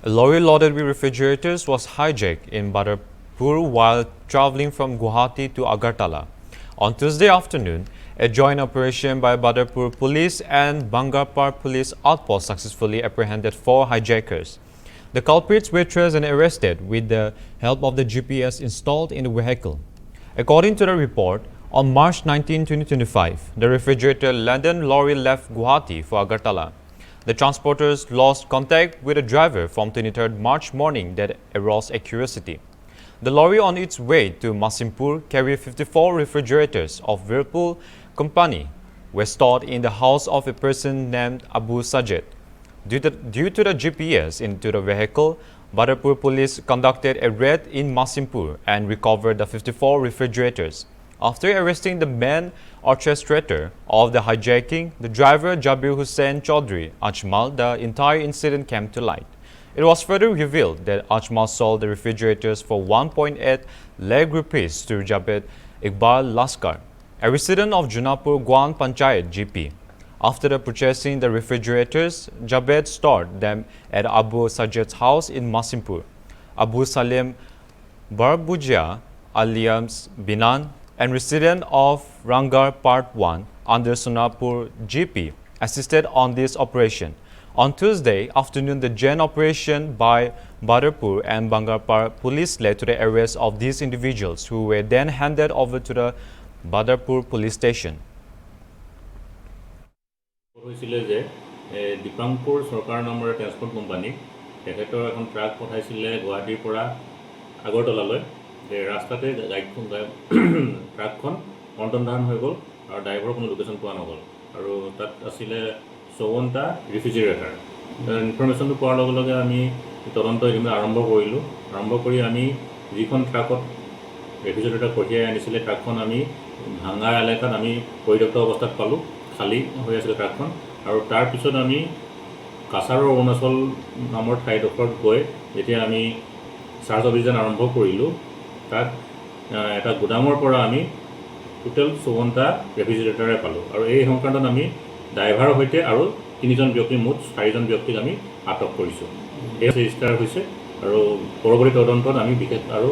A lorry loaded with refrigerators was hijacked in Badarpur while traveling from Guwahati to Agartala. On Tuesday afternoon, a joint operation by Badarpur Police and Bangarpar Police Outpost successfully apprehended 4 hijackers. The culprits were traced and arrested with the help of the GPS installed in the vehicle. According to the report, on March 19, 2025, the refrigerator-laden lorry left Guwahati for Agartala. The transporters lost contact with the driver from 23rd March morning that aroused curiosity. The lorry on its way to Masimpur carried 54 refrigerators of Whirlpool company were stored in the house of a person named Abu Sajid. Due to the GPS into the vehicle, Badarpur police conducted a raid in Masimpur and recovered the 54 refrigerators. After arresting the main orchestrator of the hijacking, the driver Jabir Hussain Chaudhry Ajmal, the entire incident came to light. It was further revealed that Ajmal sold the refrigerators for 1.8 lakh rupees to Javed Iqbal Laskar, a resident of Junapur Gwan Panchayat GP. After purchasing the refrigerators, Javed stored them at Abu Sajid's house in Masimpur. Abu Salim Barbujia alias Binan, and resident of Rangar Part 1 under Sonapur GP, assisted on this operation. On Tuesday afternoon, the joint operation by Badarpur and Bangarpar police led to the arrest of these individuals, who were then handed over to the Badarpur police station. Dipangpur Sarkar Number Transport Company, তেখেতৰ এখন truck পঠাইছিলে গুৱাহাটীৰ পৰা আগৰতলালৈ ৰাস্তাতে ট্ৰাকখন অন্তৰ্ধান হৈ গ'ল আৰু ড্ৰাইভাৰৰ কোনো লোকেশ্যন পোৱা নগ'ল আৰু তাত আছিলে 54টা ৰেফ্ৰিজাৰেটৰ ইনফৰমেশ্যনটো পোৱাৰ লগে লগে আমি তদন্ত আৰম্ভ কৰিলোঁ আৰম্ভ কৰি আমি যিখন ট্ৰাকত ৰেফ্ৰিজাৰেটৰ কঢ়িয়াই আনিছিলে ট্ৰাকখন আমি ভাঙা এলেকাত আমি পৰিত্যক্ত অৱস্থাত পালোঁ খালী হৈ আছিলে ট্ৰাকখন আৰু তাৰ পিছত আমি কাছাৰৰ অৰুণাচল নামৰ ঠাইডোখৰত গৈ যেতিয়া আমি চাৰ্জ অভিযান আৰম্ভ কৰিলোঁ তাত এটা গুদামৰ পৰা আমি টোটেল 54টা ৰেফ্ৰিজাৰেটৰে পালোঁ আৰু এই সংক্ৰান্তত আমি ড্ৰাইভাৰৰ সৈতে আৰু 3জন ব্যক্তি মুঠ 4জন ব্যক্তিক আমি আটক কৰিছোঁ। এই ৰেজিষ্টাৰ হৈছে আৰু পৰৱৰ্তী তদন্তত আমি বিশেষ আৰু